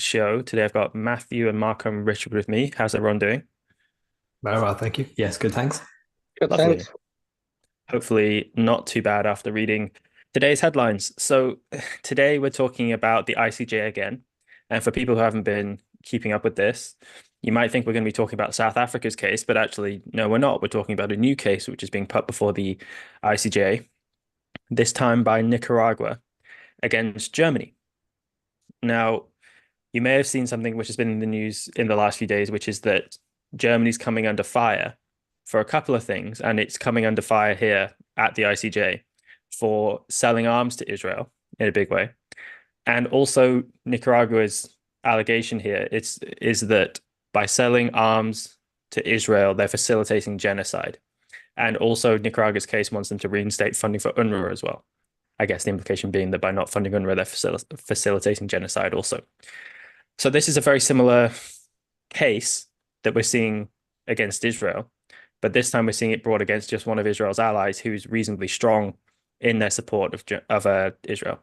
show. Today I've got Matthew and Markham Richard with me. How's everyone doing? Very well, thank you. Yes, good, thanks. Good, Lovely. thanks. Hopefully not too bad after reading today's headlines. So today we're talking about the ICJ again. And for people who haven't been keeping up with this, you might think we're going to be talking about South Africa's case, but actually, no, we're not. We're talking about a new case which is being put before the ICJ, this time by Nicaragua against Germany. Now, you may have seen something which has been in the news in the last few days, which is that Germany's coming under fire for a couple of things, and it's coming under fire here at the ICJ for selling arms to Israel in a big way. And also Nicaragua's allegation here is that by selling arms to Israel, they're facilitating genocide. And also Nicaragua's case wants them to reinstate funding for UNRWA as well. I guess the implication being that by not funding UNRWA, they're facilitating genocide also. So this is a very similar case that we're seeing against Israel, but this time we're seeing it brought against just one of Israel's allies who's reasonably strong in their support of Israel.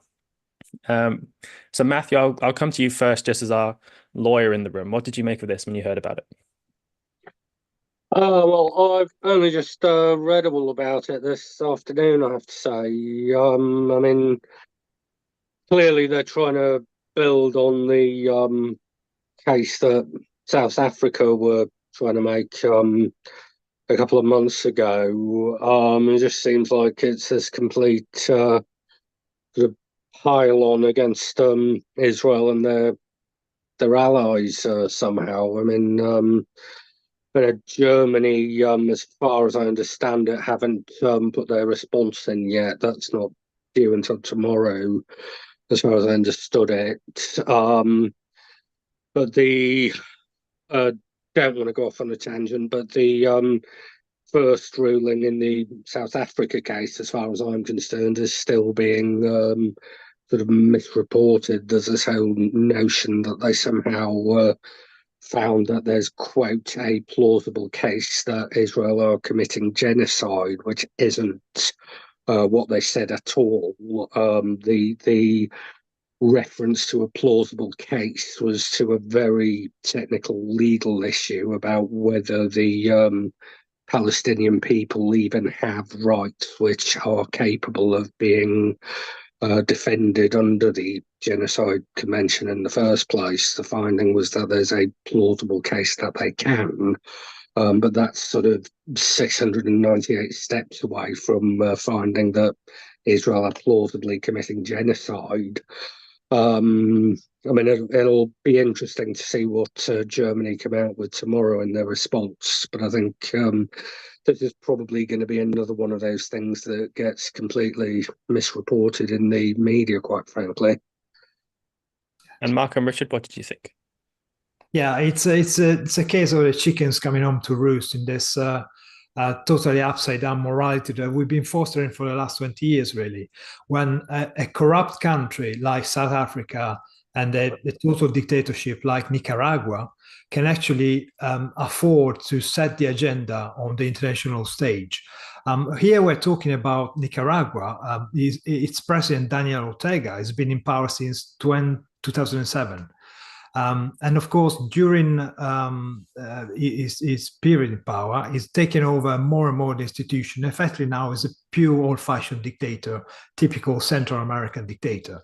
So Matthew, I'll come to you first, just as our lawyer in the room. What did you make of this when you heard about it? Well, I've only just read all about it this afternoon, I have to say. I mean, clearly they're trying to build on the case that South Africa were trying to make a couple of months ago. It just seems like it's this complete sort of pile on against Israel and their allies somehow. I mean, Germany, as far as I understand it, haven't put their response in yet. That's not due until tomorrow, as far as I understood it. But the don't want to go off on a tangent, but the first ruling in the South Africa case, as far as I'm concerned, is still being sort of misreported. There's this whole notion that they somehow found that there's, quote, a plausible case that Israel are committing genocide, which isn't what they said at all. The reference to a plausible case was to a very technical legal issue about whether the Palestinian people even have rights which are capable of being defended under the Genocide Convention in the first place. The finding was that there's a plausible case that they can, but that's sort of 698 steps away from finding that Israel are plausibly committing genocide. I mean, it'll be interesting to see what Germany come out with tomorrow in their response, but I think this is probably going to be another one of those things that gets completely misreported in the media, quite frankly. And Markham Richard, what did you think? Yeah, it's a case of the chickens coming home to roost in this totally upside down morality that we've been fostering for the last 20 years, really. When a corrupt country like South Africa and a total dictatorship like Nicaragua can actually afford to set the agenda on the international stage. Here we're talking about Nicaragua. Its president, Daniel Ortega, has been in power since 2007. And of course, during his period in power, he's taken over more and more the institution. Effectively now is a pure old-fashioned dictator, typical Central American dictator.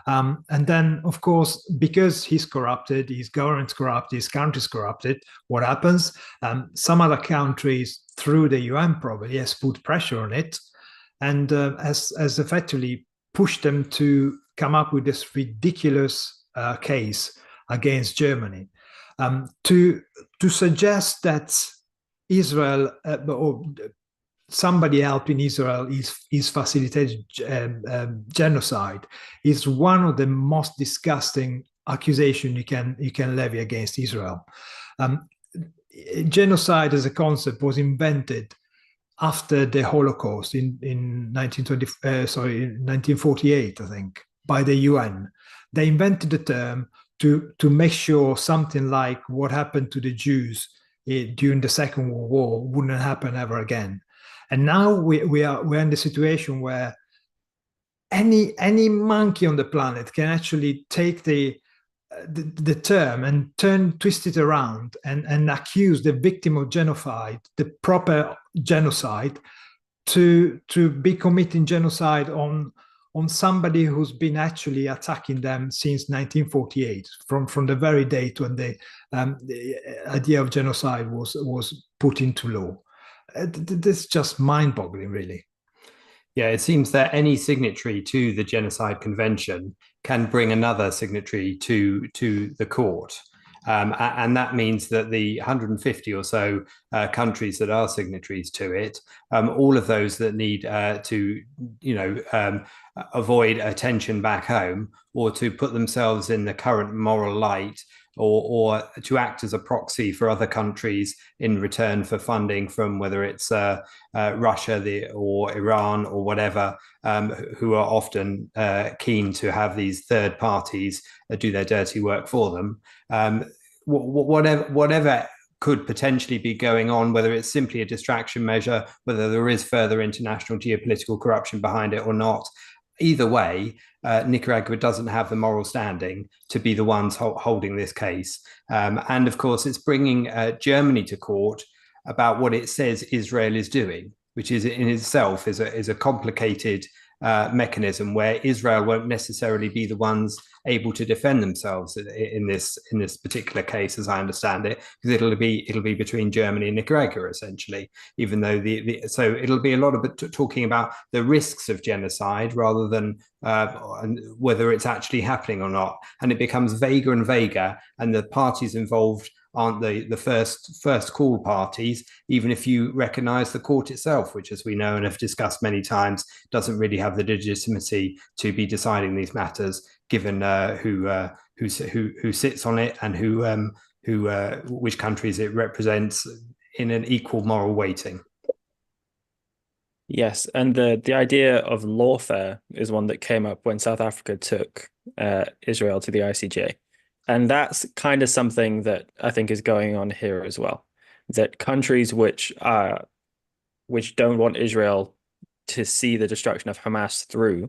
And then, of course, because he's corrupted, his government's corrupted, his country's corrupted, what happens? Some other countries, through the UN probably, has put pressure on it and has effectively pushed them to come up with this ridiculous case against Germany, to suggest that Israel or somebody helping Israel is facilitating genocide is one of the most disgusting accusations you can levy against Israel. Genocide as a concept was invented after the Holocaust in 1948, I think, by the UN. They invented the term to make sure something like what happened to the Jews during the Second World War wouldn't happen ever again. And now we're in the situation where any monkey on the planet can actually take the the term and twist it around and accuse the victim of genocide, the proper genocide, to be committing genocide on somebody who's been actually attacking them since 1948, from the very date when the idea of genocide was put into law. This is just mind-boggling, really. Yeah, it seems that any signatory to the Genocide Convention can bring another signatory to the court. And that means that the 150 or so countries that are signatories to it, all of those that need to, avoid attention back home or to put themselves in the current moral light, or to act as a proxy for other countries in return for funding from whether it's Russia or Iran or whatever, who are often keen to have these third parties do their dirty work for them. Whatever could potentially be going on, whether it's simply a distraction measure, whether there is further international geopolitical corruption behind it or not. Either way, Nicaragua doesn't have the moral standing to be the ones holding this case. And of course, it's bringing Germany to court about what it says Israel is doing, which is in itself is a complicated mechanism where Israel won't necessarily be the ones able to defend themselves in this particular case, as I understand it, because it'll be between Germany and Nicaragua essentially. Even though so it'll be a lot of talking about the risks of genocide rather than whether it's actually happening or not, and it becomes vaguer and vaguer, and the parties involved aren't the first call parties, even if you recognize the court itself, which, as we know and have discussed many times, doesn't really have the legitimacy to be deciding these matters, given who sits on it and which countries it represents in an equal moral weighting. Yes, and the idea of lawfare is one that came up when South Africa took Israel to the ICJ. And that's kind of something that I think is going on here as well. That countries which don't want Israel to see the destruction of Hamas through,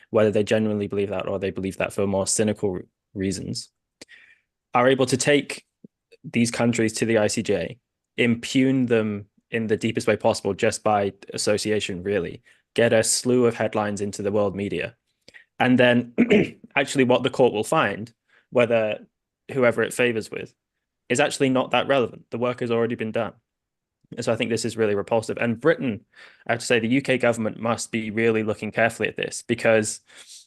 whether they genuinely believe that or they believe that for more cynical reasons, are able to take these countries to the ICJ, impugn them in the deepest way possible just by association, really, get a slew of headlines into the world media. And then actually what the court will find, whether whoever it favors with, is actually not that relevant. The work has already been done. And so I think this is really repulsive. And Britain, I have to say, the UK government must be really looking carefully at this, because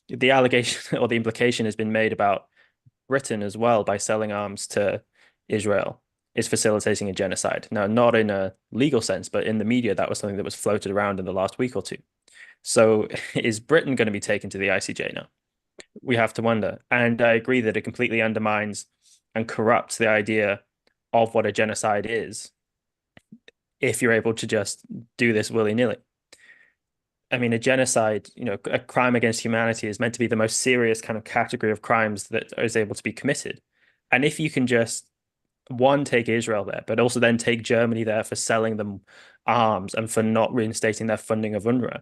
the allegation or the implication has been made about Britain as well, by selling arms to Israel, is facilitating a genocide. Now, not in a legal sense, but in the media, that was something that was floated around in the last week or two. So is Britain going to be taken to the ICJ now? We have to wonder. And I agree that it completely undermines and corrupts the idea of what a genocide is if you're able to just do this willy-nilly. I mean, a genocide, a crime against humanity is meant to be the most serious kind of category of crimes that is able to be committed. And if you can just, one, take Israel there, but also then take Germany there for selling them arms and for not reinstating their funding of UNRWA,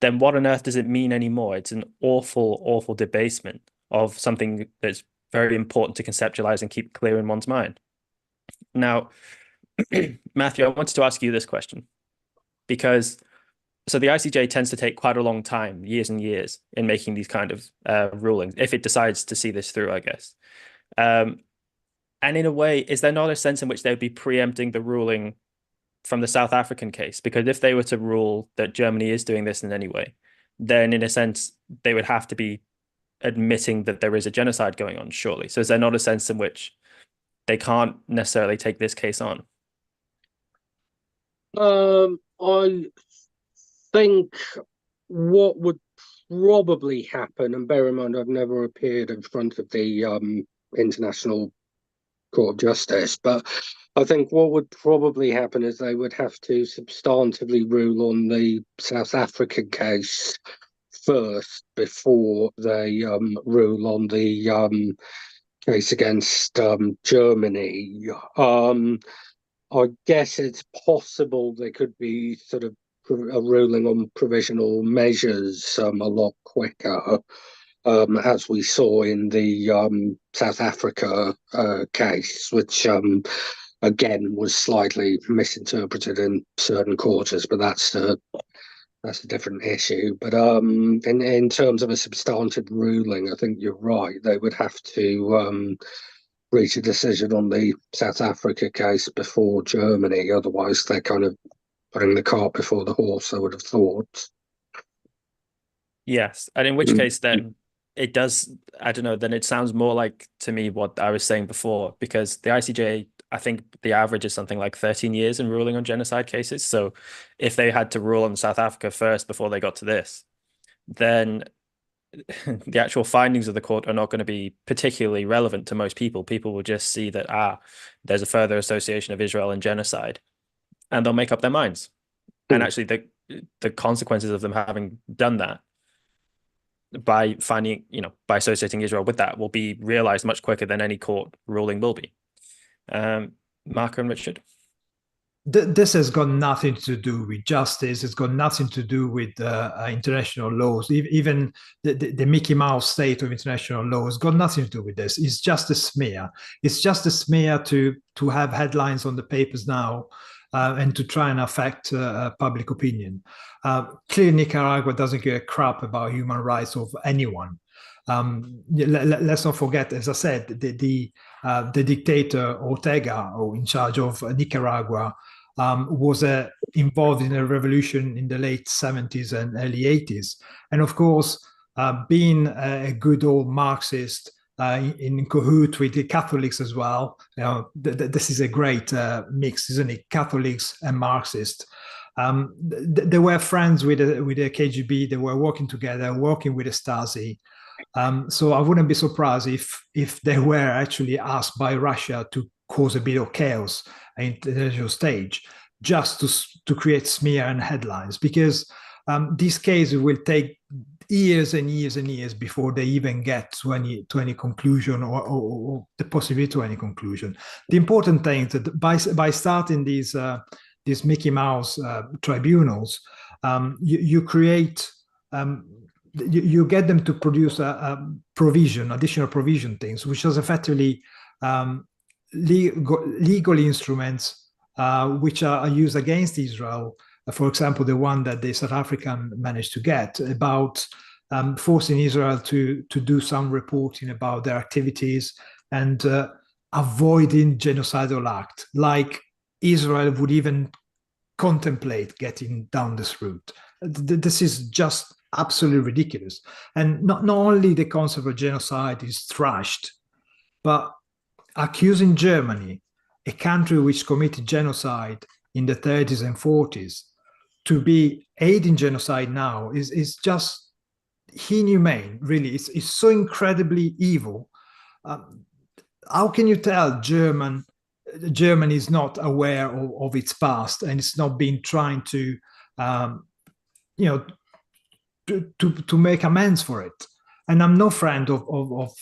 then what on earth does it mean anymore? It's an awful, awful debasement of something that's very important to conceptualize and keep clear in one's mind. Now, Matthew, I wanted to ask you this question, because so the ICJ tends to take quite a long time, years and years, in making these kind of rulings, if it decides to see this through, I guess. And in a way, is there not a sense in which they would be preempting the ruling from the South African case? Because if they were to rule that Germany is doing this in any way, then in a sense, they would have to be admitting that there is a genocide going on, surely. So is there not a sense in which they can't necessarily take this case on? I think what would probably happen, and bear in mind I've never appeared in front of the International Court of Justice, but I think what would probably happen is they would have to substantively rule on the South African case first before they rule on the case against Germany. I guess it's possible there could be sort of a ruling on provisional measures a lot quicker. as we saw in the South Africa case, which again was slightly misinterpreted in certain quarters, but that's a different issue. But in terms of a substantive ruling, I think you're right. They would have to reach a decision on the South Africa case before Germany. Otherwise, they're kind of putting the cart before the horse, I would have thought. Yes, and in which case then it does, I don't know, then it sounds more like to me what I was saying before, because the ICJ, I think the average is something like 13 years in ruling on genocide cases. So if they had to rule on South Africa first before they got to this, then the actual findings of the court are not going to be particularly relevant to most people. People will just see that, there's a further association of Israel and genocide, and they'll make up their minds. And actually the consequences of them having done that by finding, by associating Israel with that will be realized much quicker than any court ruling will be. Marco and Richard? This has got nothing to do with justice. It's got nothing to do with international laws. Even the Mickey Mouse state of international law has got nothing to do with this. It's just a smear. It's just a smear to have headlines on the papers now and to try and affect public opinion. Clearly, Nicaragua doesn't give a crap about human rights of anyone. Let's not forget, as I said, the dictator Ortega, in charge of Nicaragua, was involved in a revolution in the late 70s and early 80s. And of course, being a good old Marxist in cahoot with the Catholics as well, this is a great mix, isn't it? Catholics and Marxists. They were friends with the KGB. They were working together, working with the Stasi. So I wouldn't be surprised if they were actually asked by Russia to cause a bit of chaos at international stage, just to create smear and headlines, because these cases will take years and years and years before they even get to any conclusion or the possibility to any conclusion. The important thing is that by starting these Mickey Mouse tribunals, you create. You get them to produce additional provision things, which is effectively legal instruments which are used against Israel. For example, the one that the South African managed to get about forcing Israel to do some reporting about their activities and avoiding genocidal act, like Israel would even contemplate getting down this route. This is just absolutely ridiculous. And not only the concept of genocide is thrashed, but accusing Germany, a country which committed genocide in the 30s and 40s, to be aiding genocide now is just inhumane, really. It's so incredibly evil. How can you tell Germany is not aware of its past and it's not been trying to to make amends for it? And I'm no friend of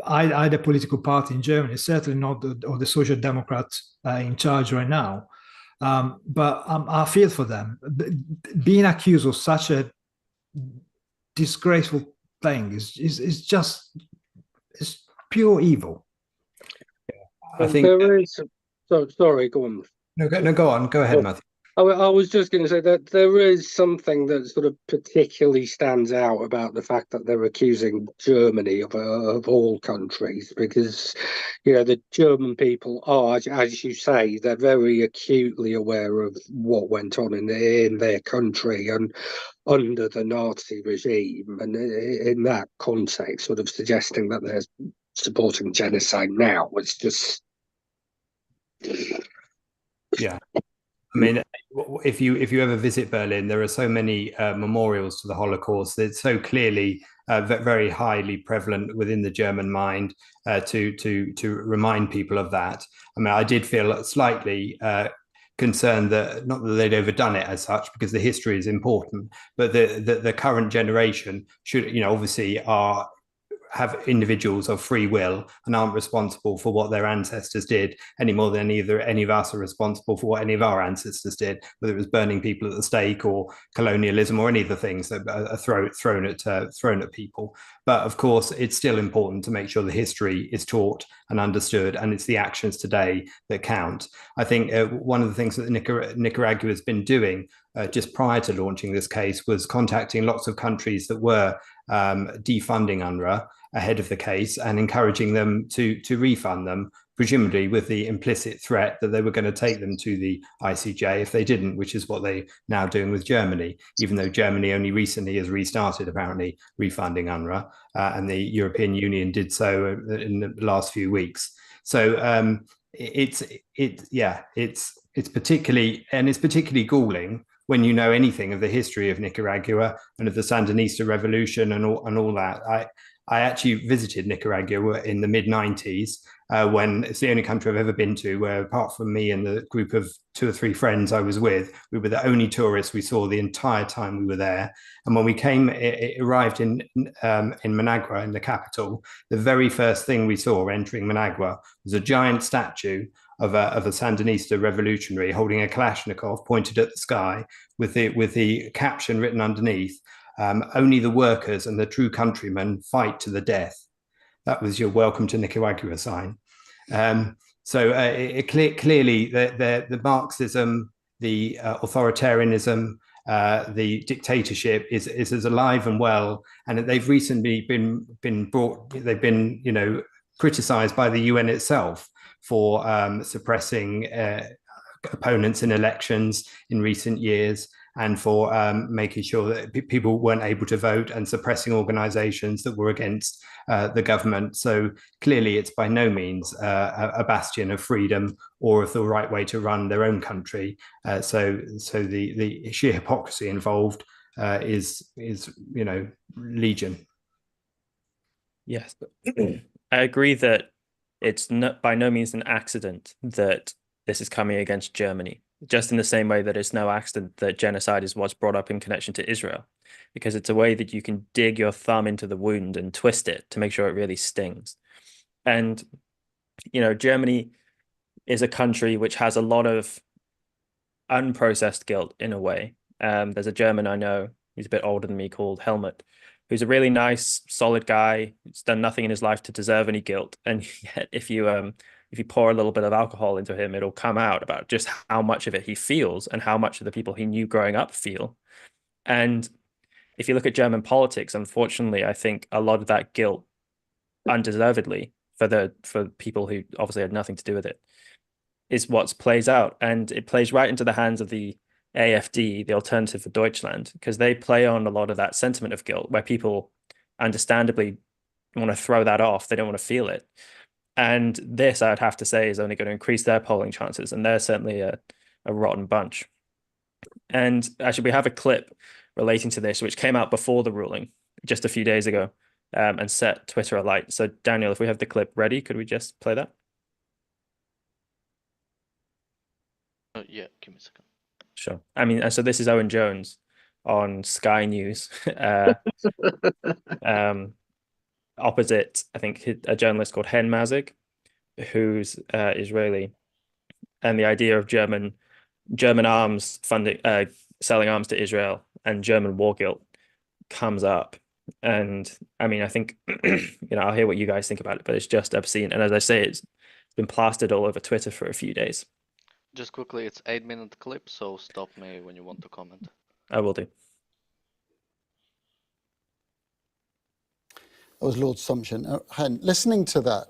either political party in Germany, certainly not of the Social Democrats in charge right now. But I feel for them. Being accused of such a disgraceful thing is just pure evil. I think there is. So sorry, go on. No, go on. Go ahead, Matthew. I was just going to say that there is something that sort of particularly stands out about the fact that they're accusing Germany of all countries, because, the German people are, as you say, they're very acutely aware of what went on in their country and under the Nazi regime. And in that context, sort of suggesting that they're supporting genocide now, it's just... Yeah. I mean, if you ever visit Berlin, there are so many memorials to the Holocaust. It's so clearly very highly prevalent within the German mind to remind people of that. I mean, I did feel slightly concerned that, not that they'd overdone it as such, because the history is important, but the current generation should, obviously are have individuals of free will and aren't responsible for what their ancestors did any more than either any of us are responsible for what any of our ancestors did, whether it was burning people at the stake or colonialism or any of the things that are thrown at people. But of course, it's still important to make sure the history is taught and understood, and it's the actions today that count. I think one of the things that Nicaragua has been doing just prior to launching this case was contacting lots of countries that were defunding UNRWA ahead of the case and encouraging them to refund them, presumably with the implicit threat that they were going to take them to the ICJ if they didn't, which is what they're now doing with Germany, even though Germany only recently has restarted apparently refunding UNRWA, and the European Union did so in the last few weeks. So it's particularly galling when you know anything of the history of Nicaragua and of the Sandinista revolution and all that. I actually visited Nicaragua in the mid-90s when it's the only country I've ever been to where, apart from me and the group of 2 or 3 friends I was with, we were the only tourists we saw the entire time we were there. And when we it arrived in Managua, in the capital, the very first thing we saw entering Managua was a giant statue of a Sandinista revolutionary holding a Kalashnikov pointed at the sky with the caption written underneath, "Only the workers and the true countrymen fight to the death." That was your welcome to Nicaragua sign. Clearly the Marxism, the authoritarianism, the dictatorship is as alive and well, and they've recently been criticized by the UN itself for suppressing opponents in elections in recent years, and for making sure that people weren't able to vote and suppressing organizations that were against the government. So clearly it's by no means a bastion of freedom or of the right way to run their own country. So the sheer hypocrisy involved is legion. Yes, I agree that it's by no means an accident that this is coming against Germany, just in the same way that it's no accident that genocide is what's brought up in connection to Israel, because it's a way that you can dig your thumb into the wound and twist it to make sure it really stings. And, Germany is a country which has a lot of unprocessed guilt in a way. There's a German I know, he's a bit older than me, called Helmut, who's a really nice, solid guy. He's done nothing in his life to deserve any guilt. And yet, if you pour a little bit of alcohol into him, it'll come out about just how much of it he feels and how much of the people he knew growing up feel. And if you look at German politics, unfortunately, I think a lot of that guilt, undeservedly, for people who obviously had nothing to do with it, is what plays out. And it plays right into the hands of the AfD, the Alternative for Deutschland, because they play on a lot of that sentiment of guilt, where people understandably want to throw that off. They don't want to feel it. And this, I'd have to say, is only going to increase their polling chances. And they're certainly a rotten bunch. And actually, we have a clip relating to this, which came out before the ruling just a few days ago, and set Twitter alight. So, Daniel, if we have the clip ready, could we just play that? Yeah, give me a second. Sure. I mean, so this is Owen Jones on Sky News. Opposite, I think, a journalist called Hen Mazik, who's Israeli, and the idea of German arms funding, selling arms to Israel, and German war guilt comes up. And I mean, I think I'll hear what you guys think about it, but it's just obscene. And as I say, it's been plastered all over Twitter for a few days. Just quickly, it's 8-minute clip, so stop me when you want to comment. I will do. That was Lord Sumption. Hen, listening to that,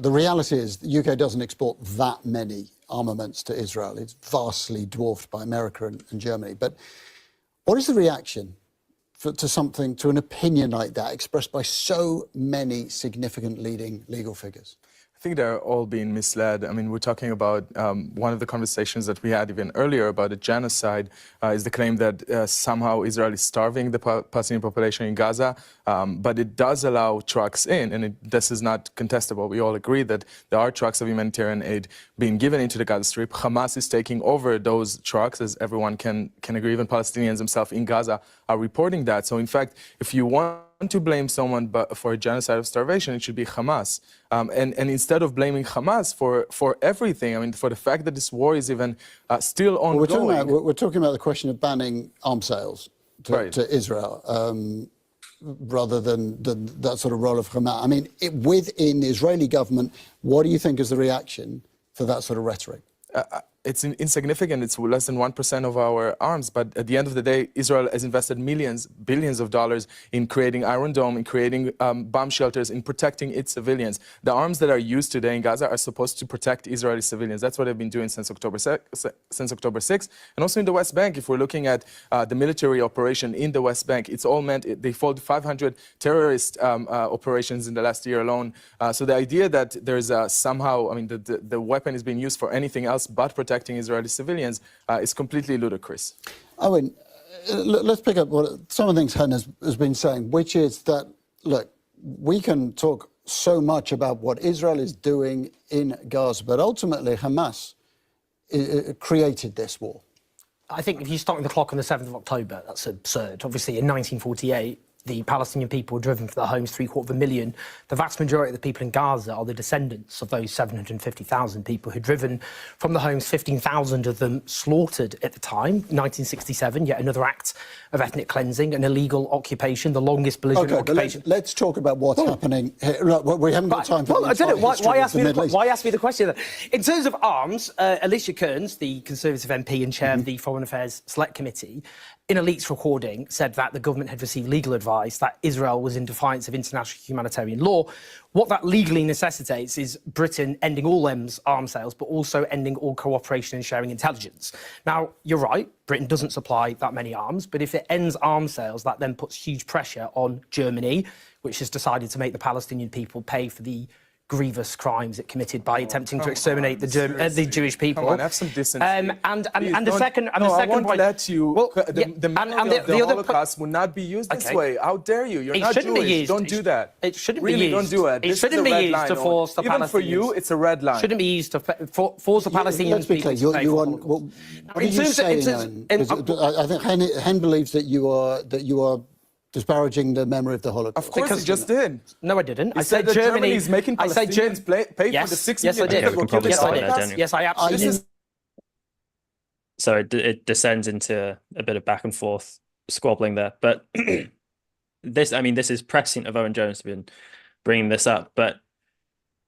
the reality is the UK doesn't export that many armaments to Israel. It's vastly dwarfed by America and Germany. But what is the reaction to an opinion like that expressed by so many significant leading legal figures? I think they're all being misled. I mean, we're talking about one of the conversations that we had even earlier about a genocide is the claim that somehow Israel is starving the Palestinian population in Gaza, but it does allow trucks in, and this is not contestable. We all agree that there are trucks of humanitarian aid being given into the Gaza Strip. Hamas is taking over those trucks, as everyone can agree. Even Palestinians themselves in Gaza are reporting that. So in fact, if you want to blame someone but for a genocide of starvation, it should be Hamas. And instead of blaming Hamas for everything, I mean, for the fact that this war is even still ongoing. Well, we're talking about the question of banning arms sales to Israel, rather than that sort of role of Hamas. I mean, within the Israeli government, what do you think is the reaction for that sort of rhetoric? It's insignificant. It's less than 1% of our arms. But at the end of the day, Israel has invested millions, billions of dollars in creating Iron Dome, in creating bomb shelters, in protecting its civilians. The arms that are used today in Gaza are supposed to protect Israeli civilians. That's what they've been doing since October 6th. And also in the West Bank, if we're looking at the military operation in the West Bank, it's all meant, they followed 500 terrorist operations in the last year alone. So the idea that there's somehow, I mean, the weapon is being used for anything else but protecting Israeli civilians is completely ludicrous. Owen, let's pick up what some of the things Hen has been saying, which is that, look, we can talk so much about what Israel is doing in Gaza, but ultimately Hamas created this war. I think if you start the clock on the 7th of October, that's absurd. Obviously, in 1948, the Palestinian people were driven from their homes, 750,000. The vast majority of the people in Gaza are the descendants of those 750,000 people who'd driven from the homes, 15,000 of them slaughtered at the time, 1967, yet another act of ethnic cleansing, an illegal occupation, the longest belligerent occupation. Let's talk about what's happening here. Look, we haven't got time for I don't know, why ask me the question then? In terms of arms, Alicia Kearns, the Conservative MP and chair of the Foreign Affairs Select Committee, in a leaked recording, said that the government had received legal advice that Israel was in defiance of international humanitarian law. What that legally necessitates is Britain ending all arms sales, but also ending all cooperation and sharing intelligence. Now, you're right, Britain doesn't supply that many arms, but if it ends arms sales, that then puts huge pressure on Germany, which has decided to make the Palestinian people pay for the grievous crimes it committed by attempting to exterminate the Jewish people. Come on, have some decency. And the second point. I won't let you. The memory of the Holocaust will not be used this way. How dare you? You're not Jewish. Don't do that. It shouldn't really, be used. Don't do it. It shouldn't be used to force the Palestinians. Even for you, it's a red line. Shouldn't be used to force the Palestinians people to pay for it. What are you saying? I think Hen believes that you are disparaging the memory of the Holocaust. Of course, he just did. No, I didn't. I said Germany is making Palestinians pay for the 6 million people killed in Holocaust. Yes, I absolutely did. So it descends into a bit of back and forth squabbling there. But this is prescient of Owen Jones to be bringing this up. But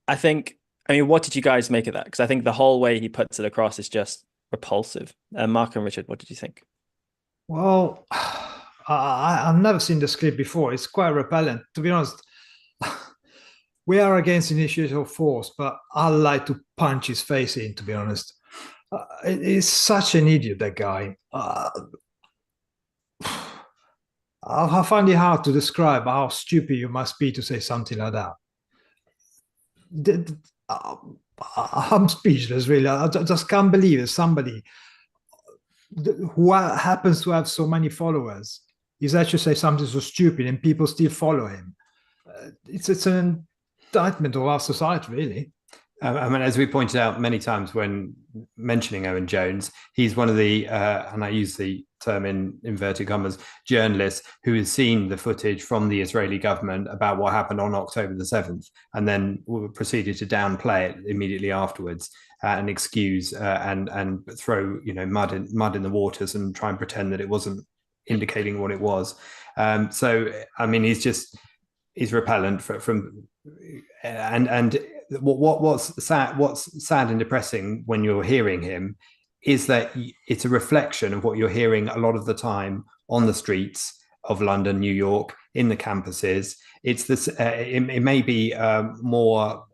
what did you guys make of that? Because I think the whole way he puts it across is just repulsive. Mark and Richard, what did you think? Well, I've never seen the script before. It's quite repellent. To be honest, we are against initiation of force, but I like to punch his face in, to be honest. He's such an idiot, that guy. I find it hard to describe how stupid you must be to say something like that. I'm speechless, really. I just can't believe it. Somebody who happens to have so many followers is actually say something so stupid and people still follow him. It's an indictment of our society, really. As we pointed out many times when mentioning Owen Jones, he's one of the, and I use the term in inverted commas, journalists who has seen the footage from the Israeli government about what happened on October the 7th, and then proceeded to downplay it immediately afterwards and excuse and throw mud in the waters and try and pretend that it wasn't indicating what it was. He's repellent from what's sad and depressing when you're hearing him is that it's a reflection of what you're hearing a lot of the time on the streets of London, New York, in the campuses. It's this. It may be more,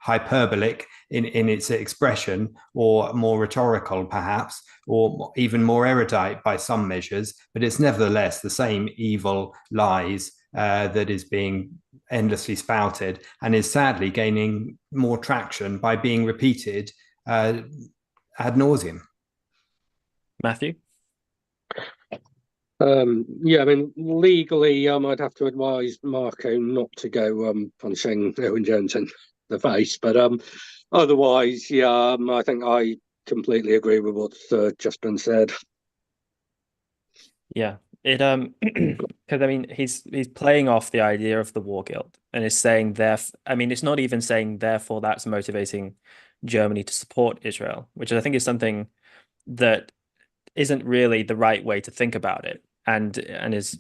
hyperbolic in its expression, or more rhetorical, perhaps, or even more erudite by some measures. But it's nevertheless the same evil lies that is being endlessly spouted, and is sadly gaining more traction by being repeated ad nauseum. Matthew? Legally, I'd have to advise Marco not to go punching Owen Jones in the face, but otherwise, I think I completely agree with what's just been said. Yeah, It because I mean he's playing off the idea of the war guilt and is saying I mean it's not even saying therefore that's motivating Germany to support Israel, which I think is something that isn't really the right way to think about it, and is,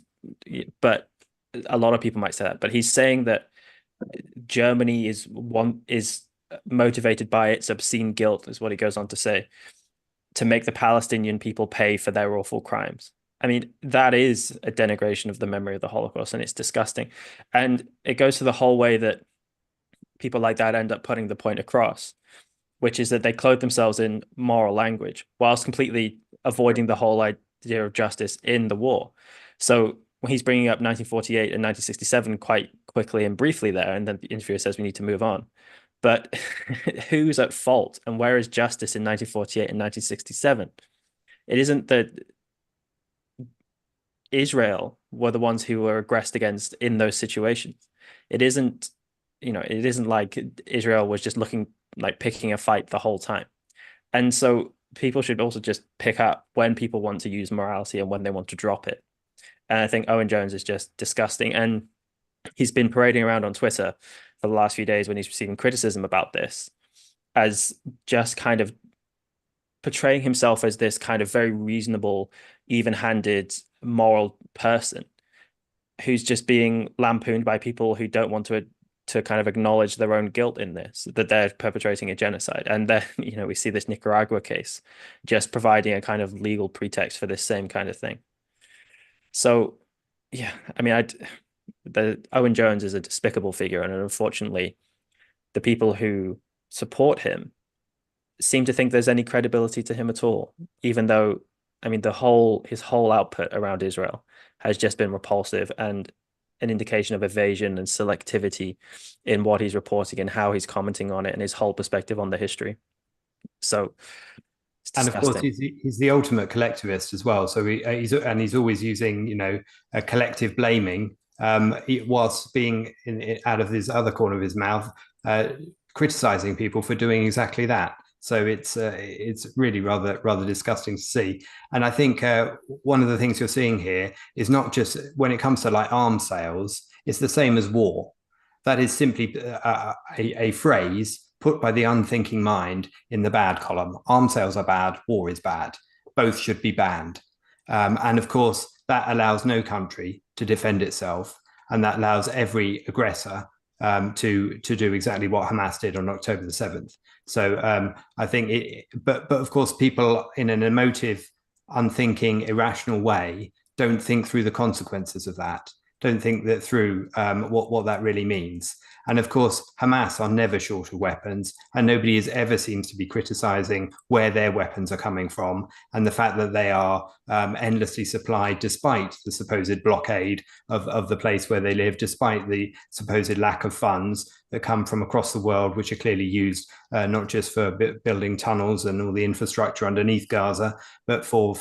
but a lot of people might say that, but he's saying that Germany is motivated by its obscene guilt, is what he goes on to say, to make the Palestinian people pay for their awful crimes. I mean, that is a denigration of the memory of the Holocaust, and it's disgusting. And it goes to the whole way that people like that end up putting the point across, which is that they clothe themselves in moral language whilst completely avoiding the whole idea of justice in the war. So when he's bringing up 1948 and 1967 quite quickly and briefly there, and then the interviewer says we need to move on. But who's at fault and where is justice in 1948 and 1967? It isn't that Israel were the ones who were aggressed against in those situations. It isn't, it isn't like Israel was just picking a fight the whole time. And so people should also just pick up when people want to use morality and when they want to drop it. And I think Owen Jones is just disgusting. And he's been parading around on Twitter for the last few days when he's receiving criticism about this as just kind of portraying himself as this kind of very reasonable, even-handed, moral person who's just being lampooned by people who don't want to kind of acknowledge their own guilt in this, that they're perpetrating a genocide. And then, we see this Nicaragua case just providing a kind of legal pretext for this same kind of thing. So, yeah, I mean, Owen Jones is a despicable figure, and unfortunately, the people who support him seem to think there's any credibility to him at all, even though, I mean, his whole output around Israel has just been repulsive and an indication of evasion and selectivity in what he's reporting and how he's commenting on it and his whole perspective on the history. So, and of course, he's the ultimate collectivist as well. So he's always using, a collective blaming, whilst being out of this other corner of his mouth, criticizing people for doing exactly that. So it's really rather disgusting to see. And I think one of the things you're seeing here is not just when it comes to arms sales, it's the same as war. That is simply a phrase put by the unthinking mind in the bad column. Arms sales are bad, war is bad. Both should be banned. And of course, that allows no country to defend itself. And that allows every aggressor to do exactly what Hamas did on October the 7th. So I think but of course, people in an emotive, unthinking, irrational way don't think through the consequences of that, don't think that through what that really means. And of course, Hamas are never short of weapons, and nobody ever seems to be criticizing where their weapons are coming from, and the fact that they are endlessly supplied despite the supposed blockade of the place where they live, despite the supposed lack of funds that come from across the world, which are clearly used not just for building tunnels and all the infrastructure underneath Gaza, but for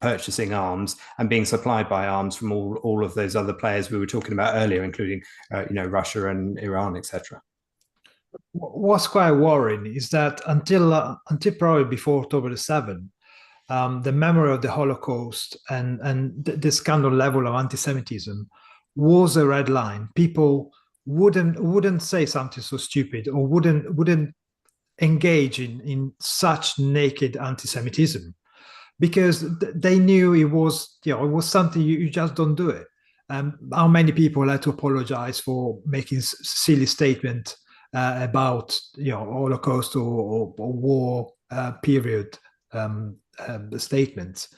purchasing arms and being supplied by arms from all of those other players we were talking about earlier, including Russia and Iran, etc. What's quite worrying is that until probably before October the 7th, the memory of the Holocaust and this kind of level of anti-Semitism was a red line. People wouldn't say something so stupid or wouldn't engage in such naked anti-Semitism, because they knew it was something you just don't do it. How many people had to apologize for making silly statements about Holocaust or war period statements,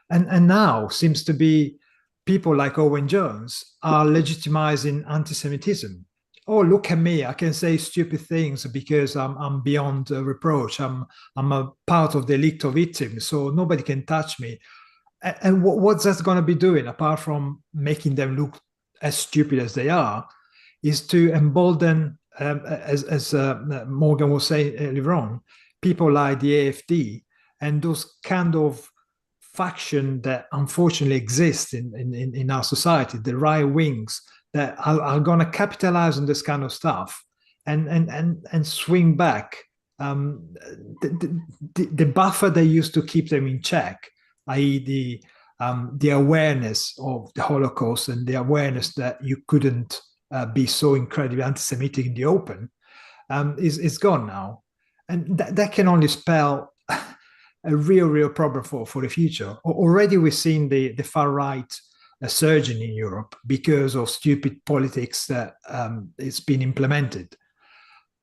and now seems to be people like Owen Jones are legitimizing anti-Semitism. Oh, look at me! I can say stupid things because I'm beyond reproach. I'm a part of the elite of victims, so nobody can touch me. And what's that going to be doing, apart from making them look as stupid as they are, is to embolden, as Morgan was saying earlier on, people like the AfD and those kind of faction that unfortunately exist in our society, the right wings, that are going to capitalize on this kind of stuff and swing back the buffer they used to keep them in check, i.e. the awareness of the Holocaust and the awareness that you couldn't be so incredibly anti-Semitic in the open is gone now. And that can only spell a real problem for the future. Already we've seen the far right surging in Europe because of stupid politics that it's been implemented.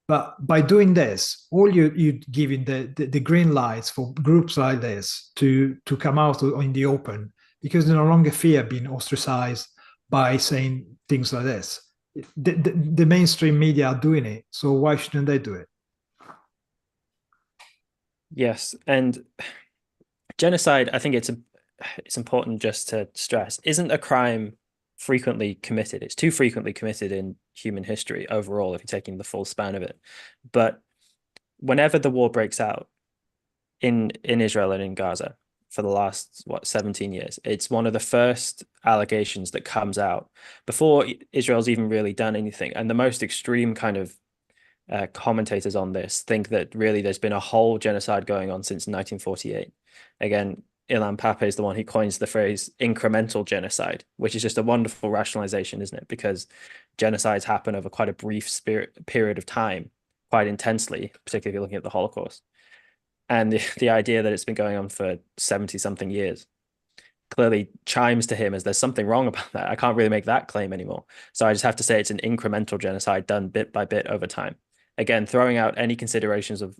But by doing this, all you're giving the green lights for groups like this to come out in the open, because they no longer fear being ostracized by saying things like this. The mainstream media are doing it, so why shouldn't they do it? Yes, and genocide, I think it's important just to stress, isn't a crime frequently committed. It's too frequently committed in human history overall, if you're taking the full span of it. But whenever the war breaks out in Israel and in Gaza for the last, 17 years, it's one of the first allegations that comes out before Israel's even really done anything. And the most extreme kind of commentators on this think that really there's been a whole genocide going on since 1948. Again, Ilan Pappé is the one who coins the phrase incremental genocide, which is just a wonderful rationalization, isn't it? Because genocides happen over quite a brief period of time, quite intensely, particularly if you're looking at the Holocaust. And the idea that it's been going on for 70-something years clearly chimes to him as there's something wrong about that. I can't really make that claim anymore. So I just have to say it's an incremental genocide done bit by bit over time. Again, throwing out any considerations of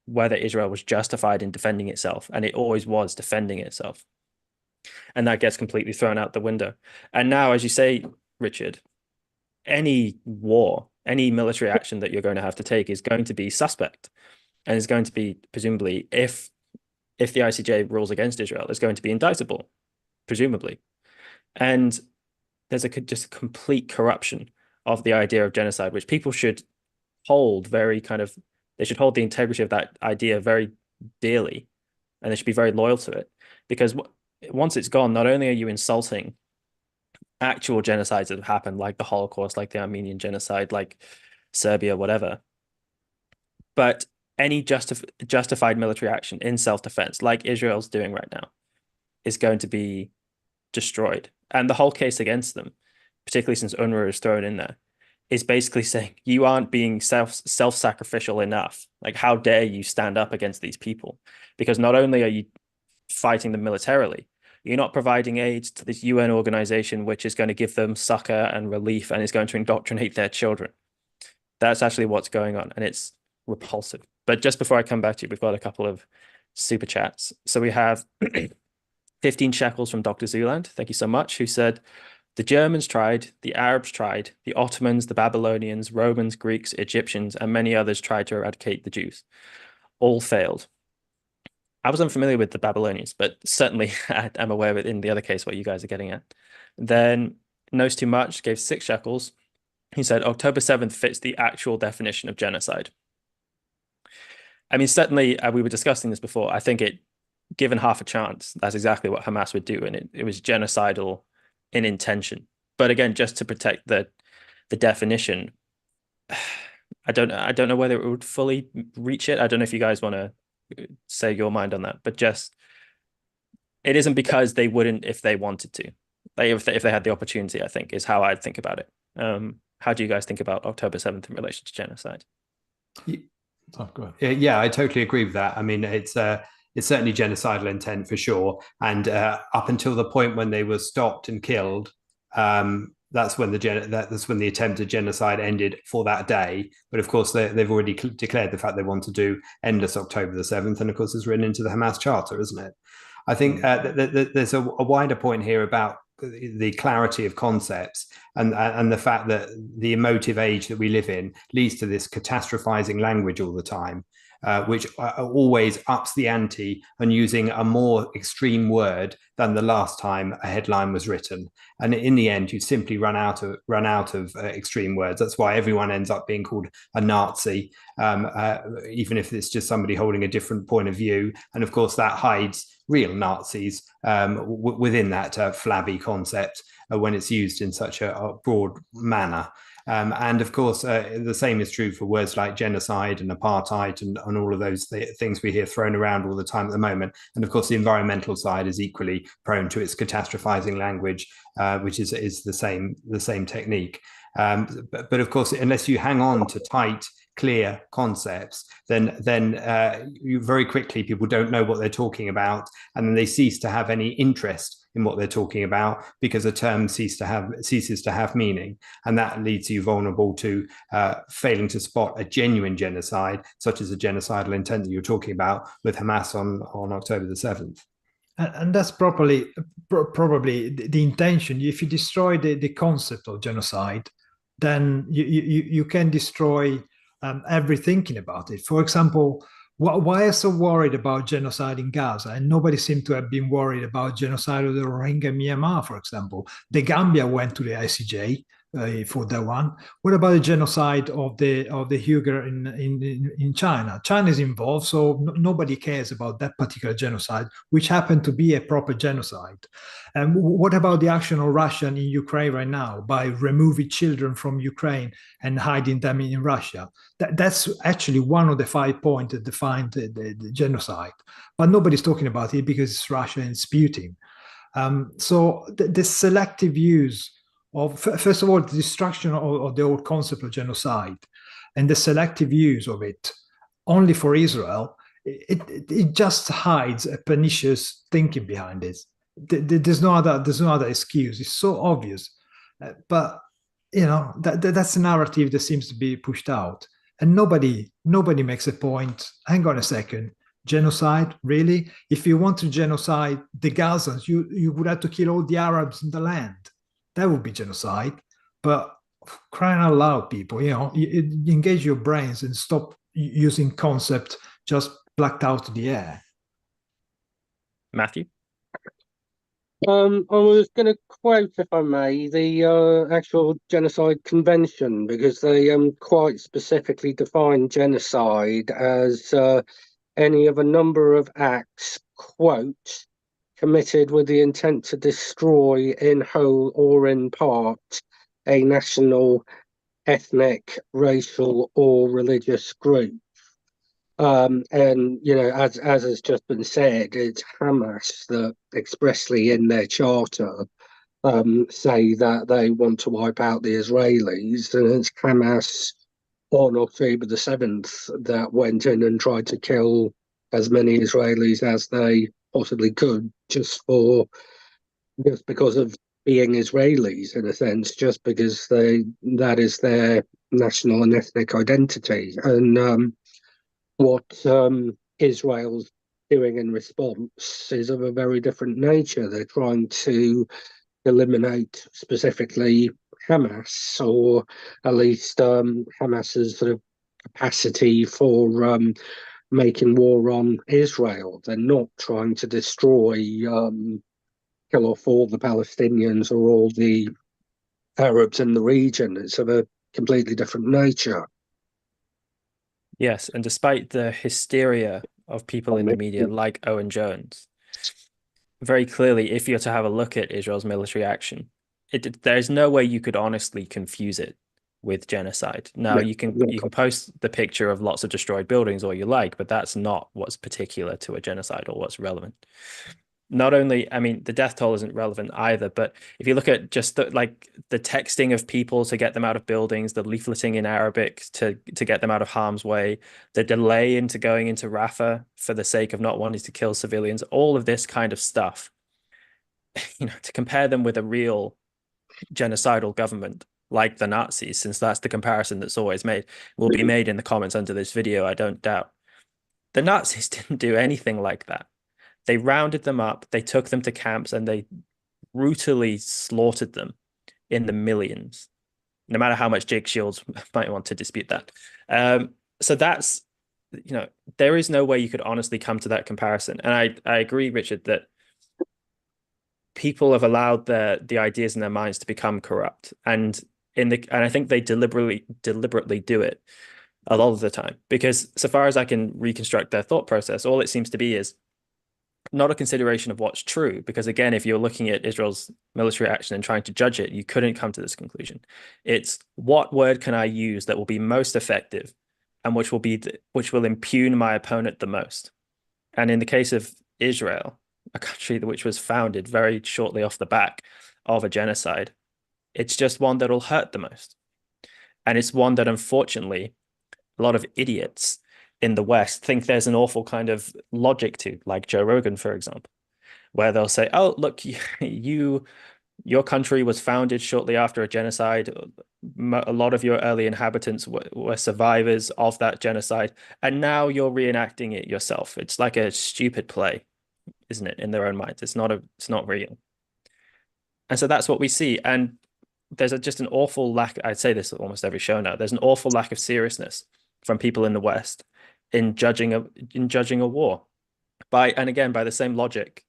whether Israel was justified in defending itself, and it always was defending itself. And that gets completely thrown out the window. And now, as you say, Richard, any war, any military action that you're going to have to take is going to be suspect, and is going to be, presumably, if the ICJ rules against Israel, is going to be indictable, presumably. And there's just a complete corruption of the idea of genocide, which people should hold they should hold the integrity of that idea very dearly, and they should be very loyal to it, because once it's gone, not only are you insulting actual genocides that have happened, like the Holocaust, like the Armenian genocide, like Serbia, whatever, but any justified military action in self-defense, like Israel's doing right now, is going to be destroyed. And the whole case against them, particularly since UNRWA is thrown in there, is basically saying you aren't being self-sacrificial enough. Like, how dare you stand up against these people? Because not only are you fighting them militarily, you're not providing aid to this UN organization, which is going to give them succor and relief and is going to indoctrinate their children. That's actually what's going on, and it's repulsive. But just before I come back to you, we've got a couple of super chats. So we have 15 shekels from Dr. Zuland. Thank you so much. Who said, the Germans tried, the Arabs tried, the Ottomans, the Babylonians, Romans, Greeks, Egyptians, and many others tried to eradicate the Jews. All failed. I was unfamiliar with the Babylonians, but certainly I'm aware of it in the other case, what you guys are getting at. Then Knows Too Much gave 6 shekels. He said, October 7th fits the actual definition of genocide. I mean, certainly, we were discussing this before. I think given half a chance, that's exactly what Hamas would do. And it was genocidal in intention. But again, just to protect the definition, I don't know whether it would fully reach it. I don't know if you guys want to say your mind on that, but just, it isn't because they wouldn't if they wanted to. If they had the opportunity, I think, is how I'd think about it. How do you guys think about October 7th in relation to genocide? Oh, go ahead. Yeah, I totally agree with that. I mean, it's certainly genocidal intent for sure. And up until the point when they were stopped and killed, that's when the attempted genocide ended for that day. But of course, they've already declared the fact they want to do endless October the 7th. And of course, it's written into the Hamas Charter, isn't it? I think there's a wider point here about the clarity of concepts and the fact that the emotive age that we live in leads to this catastrophizing language all the time, which always ups the ante and using a more extreme word than the last time a headline was written. And in the end, you simply run out of extreme words. That's why everyone ends up being called a Nazi, even if it's just somebody holding a different point of view. And of course, that hides real Nazis within that flabby concept when it's used in such a broad manner. And of course, the same is true for words like genocide and apartheid and all of those things we hear thrown around all the time at the moment. And of course, the environmental side is equally prone to its catastrophizing language, which is the same technique. But of course, unless you hang on to tight, clear concepts, then you very quickly people don't know what they're talking about, and then they cease to have any interest in what they're talking about because a term ceases to have meaning, and that leaves you vulnerable to failing to spot a genuine genocide, such as the genocidal intent that you're talking about with Hamas on October the 7th. And that's probably the intention. If you destroy the concept of genocide, then you can destroy every thinking about it. For example, why are so worried about genocide in Gaza? And nobody seemed to have been worried about genocide of the Rohingya in Myanmar, for example. The Gambia went to the ICJ for that one. What about the genocide of the Uyghur in China? China is involved, so nobody cares about that particular genocide, which happened to be a proper genocide. And what about the action of Russia in Ukraine right now by removing children from Ukraine and hiding them in Russia? That's actually one of the 5 points that define the genocide. But nobody's talking about it because it's Russia and it's Putin. So the selective use of, first of all, the destruction of the old concept of genocide and the selective use of it only for Israel, it just hides a pernicious thinking behind it. There's no other excuse. It's so obvious, but that's a narrative that seems to be pushed out, and nobody makes a point. Hang on a second, genocide, really? If you want to genocide the Gazans, you would have to kill all the Arabs in the land. That would be genocide. But crying out loud, people, engage your brains and stop using concept just blacked out of the air. Matthew? I was going to quote, if I may, the actual Genocide Convention, because they quite specifically define genocide as any of a number of acts, quote, committed with the intent to destroy in whole or in part a national, ethnic, racial, or religious group. And as has just been said, it's Hamas that expressly in their charter say that they want to wipe out the Israelis, and it's Hamas on October the 7th that went in and tried to kill as many Israelis as they possibly could, just because of being Israelis, in a sense, just because that is their national and ethnic identity. And what Israel's doing in response is of a very different nature. They're trying to eliminate specifically Hamas, or at least Hamas's sort of capacity for making war on Israel. They're not trying to destroy, kill off all the Palestinians or all the Arabs in the region. It's of a completely different nature. Yes, and despite the hysteria of people in the media like Owen Jones, very clearly, if you're to have a look at Israel's military action, there's no way you could honestly confuse it with genocide. Now, you can post the picture of lots of destroyed buildings all you like, but that's not what's particular to a genocide or what's relevant. Not only, I mean, the death toll isn't relevant either, but if you look at just the texting of people to get them out of buildings, the leafleting in Arabic to get them out of harm's way, the delay into going into Rafah for the sake of not wanting to kill civilians, all of this kind of stuff, to compare them with a real genocidal government like the Nazis, since that's the comparison that's always made, will be made in the comments under this video, I don't doubt. The Nazis didn't do anything like that. They rounded them up, they took them to camps, and they brutally slaughtered them in the millions, no matter how much Jake Shields might want to dispute that. So that's, there is no way you could honestly come to that comparison. And I agree, Richard, that people have allowed the ideas in their minds to become corrupt. And I think they deliberately do it a lot of the time, because so far as I can reconstruct their thought process, all it seems to be is not a consideration of what's true, because again, if you're looking at Israel's military action and trying to judge it, you couldn't come to this conclusion. It's what word can I use that will be most effective and which will impugn my opponent the most. And in the case of Israel, a country which was founded very shortly off the back of a genocide, it's just one that'll hurt the most. And it's one that, unfortunately, a lot of idiots in the West think there's an awful kind of logic to, like Joe Rogan, for example, where they'll say, oh, look, your country was founded shortly after a genocide. A lot of your early inhabitants were survivors of that genocide, and now you're reenacting it yourself. It's like a stupid play, isn't it, in their own minds? It's not real. And so that's what we see. And there's just an awful lack, I'd say this almost every show now, there's an awful lack of seriousness from people in the West in judging a war. And again, by the same logic,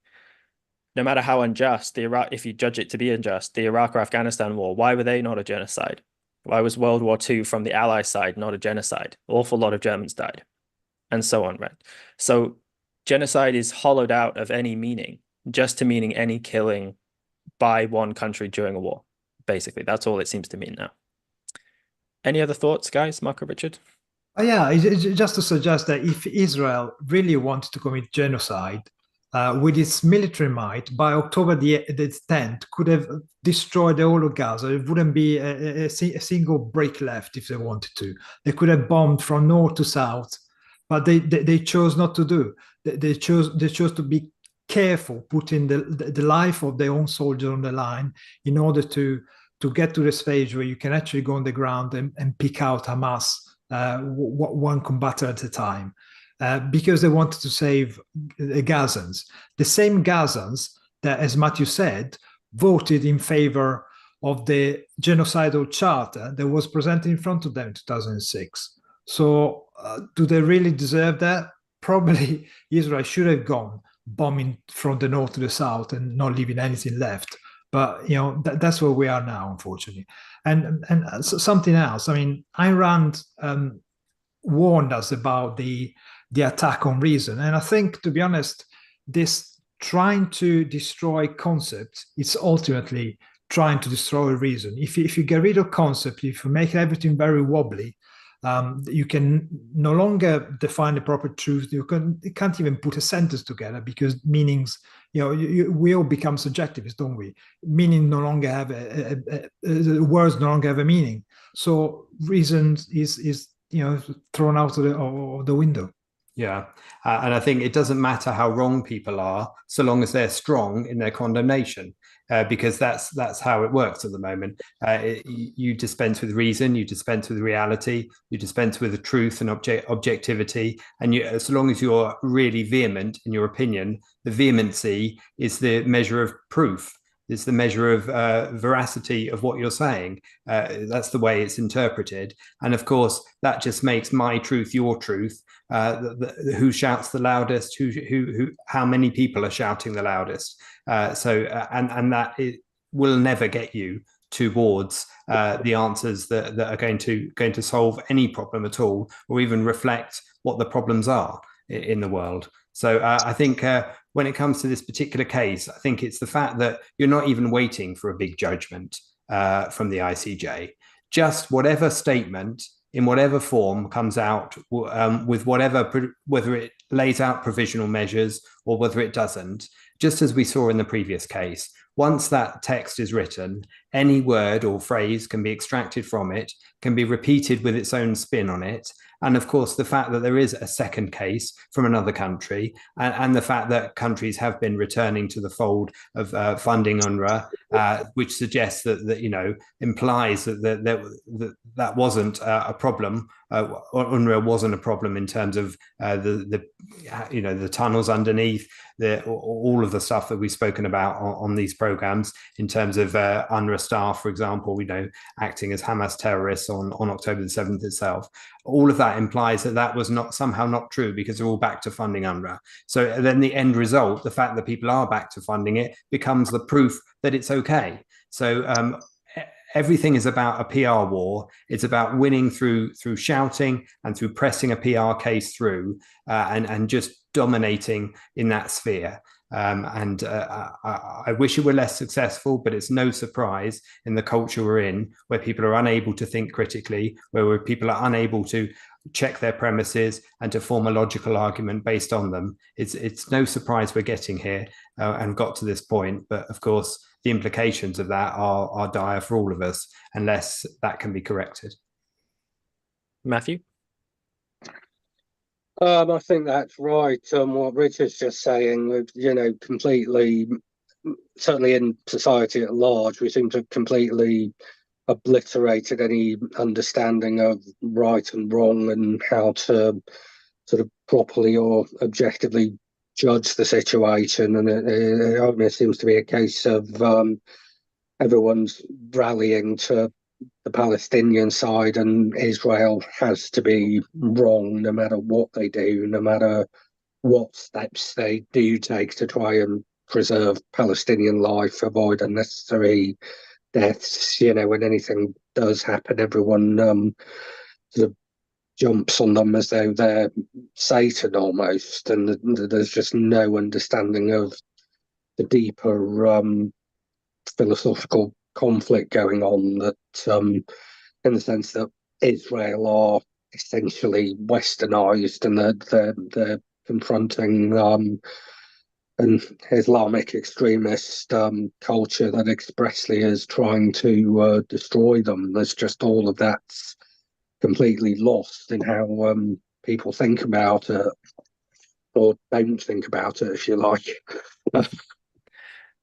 no matter how unjust if you judge it to be unjust, the Iraq or Afghanistan war, why were they not a genocide? Why was World War II from the Allied side not a genocide? Awful lot of Germans died, and so on, right? So genocide is hollowed out of any meaning, just to meaning any killing by one country during a war. Basically, that's all it seems to mean now. Any other thoughts, guys? Mark or Richard? Yeah, just to suggest that if Israel really wanted to commit genocide, with its military might, by October the 10th, could have destroyed the whole of Gaza. There wouldn't be a single brick left if they wanted to. They could have bombed from north to south, but they chose not to do. They chose to be careful, putting the life of their own soldiers on the line in order to get to the stage where you can actually go on the ground and pick out Hamas one combatant at a time. Because they wanted to save the Gazans. The same Gazans that, as Matthew said, voted in favor of the genocidal charter that was presented in front of them in 2006. So do they really deserve that? Probably Israel should have gone bombing from the north to the south and not leaving anything left. But, you know, that's where we are now, unfortunately. And something else, I mean, Ayn Rand warned us about the attack on reason. And I think, to be honest, this trying to destroy concepts is ultimately trying to destroy reason. If you get rid of concept, if you make everything very wobbly, you can no longer define the proper truth. You can't even put a sentence together, because meanings, you know, we all become subjectivists, don't we? Meaning no longer have words no longer have a meaning. So reason is you know, thrown out of the window. Yeah, and I think it doesn't matter how wrong people are, so long as they're strong in their condemnation, because that's how it works at the moment. You dispense with reason, you dispense with reality, you dispense with the truth and objectivity, and so long as you're really vehement in your opinion, the vehemency is the measure of proof. It's the measure of veracity of what you're saying. That's the way it's interpreted. And of course, that just makes my truth your truth. Who shouts the loudest? How many people are shouting the loudest? And that it will never get you towards the answers that are going to solve any problem at all, or even reflect what the problems are in the world. So I think when it comes to this particular case, I think it's the fact that you're not even waiting for a big judgment from the ICJ. Just whatever statement in whatever form comes out with whether it lays out provisional measures or whether it doesn't, just as we saw in the previous case, once that text is written, any word or phrase can be extracted from it, can be repeated with its own spin on it. And of course, the fact that there is a second case from another country, and the fact that countries have been returning to the fold of funding UNRWA, which suggests that you know, implies that wasn't a problem. UNRWA wasn't a problem in terms of the tunnels underneath, all of the stuff that we've spoken about on these programs in terms of UNRWA staff, for example, acting as Hamas terrorists on October the 7th itself. All of that implies that was somehow not true, because they're all back to funding UNRWA. So then the end result, the fact that people are back to funding it, becomes the proof that it's okay. So everything is about a PR war. It's about winning through shouting and through pressing a PR case through, and just dominating in that sphere. I wish it were less successful, but it's no surprise in the culture we're in, where people are unable to think critically, where people are unable to check their premises and to form a logical argument based on them. It's no surprise we're getting here and got to this point. But of course, the implications of that are dire for all of us, unless that can be corrected. Matthew? I think that's right. What Richard's just saying, completely, certainly in society at large, we seem to have completely obliterated any understanding of right and wrong and how to sort of properly or objectively judge the situation. And it seems to be a case of everyone's rallying to the Palestinian side, and Israel has to be wrong no matter what they do, no matter what steps they do take to try and preserve Palestinian life, avoid unnecessary deaths. When anything does happen, everyone sort of jumps on them as though they're Satan almost, and there's just no understanding of the deeper philosophical conflict going on, that in the sense that Israel are essentially westernized, and they're confronting an Islamic extremist culture that expressly is trying to destroy them. There's just all of that's completely lost in how people think about it, or don't think about it, if you like.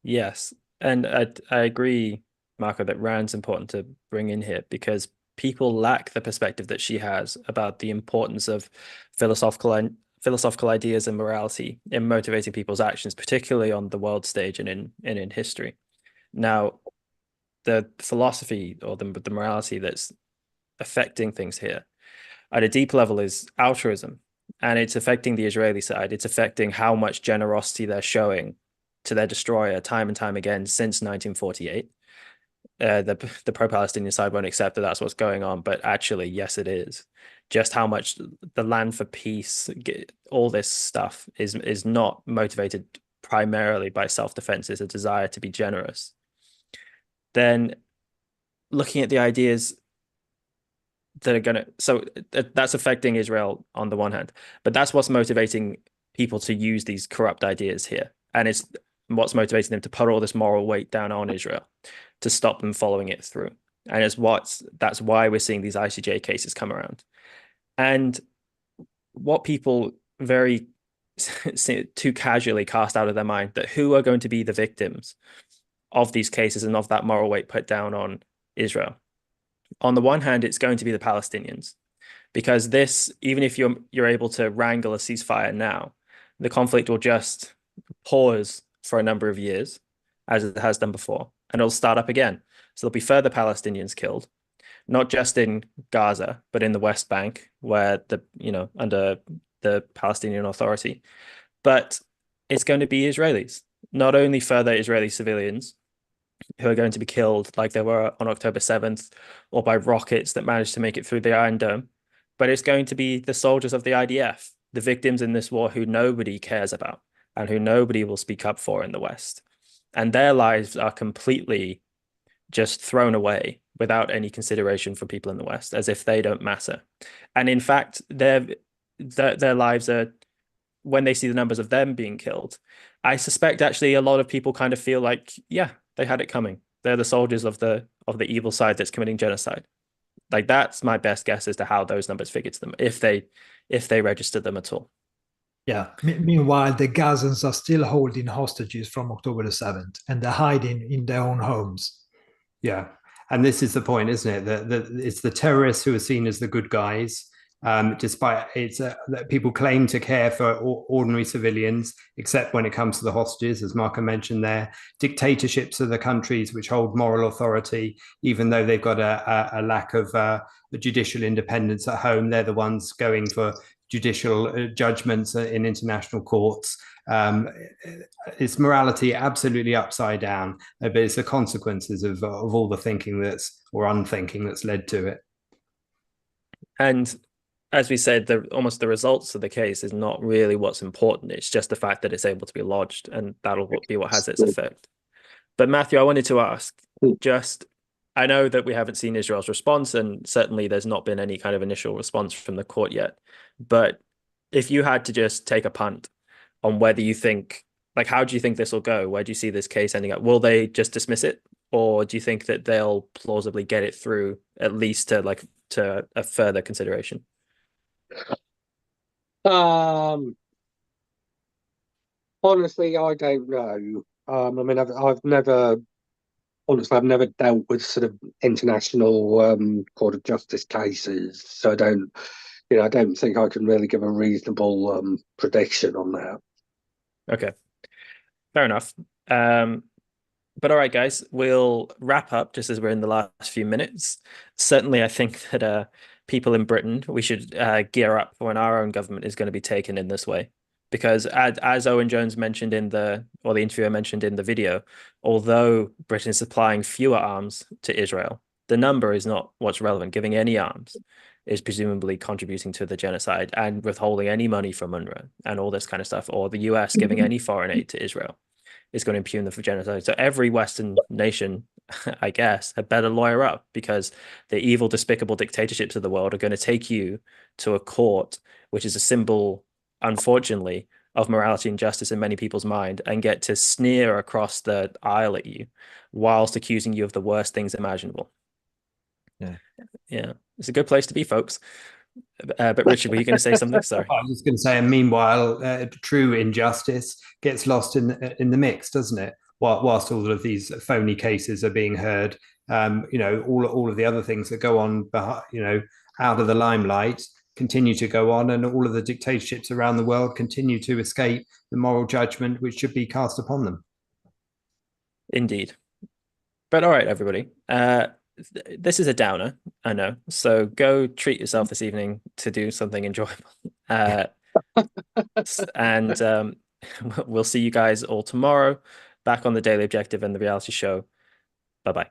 Yes, and I agree, Marco, that Rand's important to bring in here, because people lack the perspective that she has about the importance of philosophical ideas and morality in motivating people's actions, particularly on the world stage and in history. Now, the philosophy or the morality that's affecting things here at a deep level is altruism, and it's affecting the Israeli side. It's affecting how much generosity they're showing to their destroyer time and time again since 1948. The pro-Palestinian side won't accept that that's what's going on, but actually, yes, it is. Just how much the Land for Peace, all this stuff is not motivated primarily by self-defense, it's a desire to be generous. Then looking at the ideas that are so that's affecting Israel on the one hand, but that's what's motivating people to use these corrupt ideas here. And it's what's motivating them to put all this moral weight down on Israel to stop them following it through. And that's why we're seeing these ICJ cases come around. And what people very too casually cast out of their mind, that who are going to be the victims of these cases and of that moral weight put down on Israel. On the one hand, it's going to be the Palestinians, because this, even if you're able to wrangle a ceasefire now, the conflict will just pause for a number of years, as it has done before, and it'll start up again. So there'll be further Palestinians killed, not just in Gaza, but in the West Bank, where under the Palestinian Authority. But it's going to be Israelis, not only further Israeli civilians who are going to be killed like they were on October 7th, or by rockets that managed to make it through the Iron Dome, but it's going to be the soldiers of the IDF, the victims in this war who nobody cares about and who nobody will speak up for in the West. And their lives are completely just thrown away without any consideration for people in the West, as if they don't matter. And in fact, their lives are, when they see the numbers of them being killed, I suspect actually a lot of people kind of feel like, yeah, they had it coming. They're the soldiers of the evil side that's committing genocide. Like, that's my best guess as to how those numbers figure to them, if they registered them at all. Yeah. Meanwhile, the Gazans are still holding hostages from October the 7th, and they're hiding in their own homes. Yeah. And this is the point, isn't it? That it's the terrorists who are seen as the good guys, despite that people claim to care for ordinary civilians, except when it comes to the hostages, as Marco mentioned there. Dictatorships are the countries which hold moral authority, even though they've got a lack of judicial independence at home. They're the ones going for judicial judgments in international courts. It's morality absolutely upside down, but it's the consequences of all the thinking or unthinking that's led to it. And as we said, almost the results of the case is not really what's important. It's just the fact that it's able to be lodged, and that'll be what has its effect. But Matthew, I wanted to ask, I know that we haven't seen Israel's response, and certainly there's not been any kind of initial response from the court yet. But if you had to just take a punt on whether you think, like, how do you think this will go? Where do you see this case ending up? Will they just dismiss it? Or do you think that they'll plausibly get it through, at least to a further consideration? Honestly, I don't know. I mean, I've never dealt with sort of international court of justice cases, so I don't think I can really give a reasonable prediction on that. Okay, fair enough. But all right, guys, we'll wrap up just as we're in the last few minutes. Certainly, I think that people in Britain, we should gear up for when our own government is going to be taken in this way. Because as Owen Jones mentioned the interviewer mentioned in the video, although Britain is supplying fewer arms to Israel, the number is not what's relevant. Giving any arms is presumably contributing to the genocide, and withholding any money from UNRWA and all this kind of stuff, or the US giving any foreign aid to Israel is going to impugn them for genocide. So every Western nation, I guess, had better lawyer up, because the evil, despicable dictatorships of the world are going to take you to a court, which is a symbol, unfortunately, of morality and justice in many people's mind, and get to sneer across the aisle at you whilst accusing you of the worst things imaginable. Yeah, it's a good place to be, folks. But Richard, were you going to say something? Sorry. I was just going to say, and meanwhile, true injustice gets lost in the mix, doesn't it? Whilst all of these phony cases are being heard, all of the other things that go on, out of the limelight continue to go on, and all of the dictatorships around the world continue to escape the moral judgment which should be cast upon them. Indeed. But all right, everybody. This is a downer, I know. So go treat yourself this evening to do something enjoyable. And we'll see you guys all tomorrow back on the Daily Objective and the reality show. Bye-bye.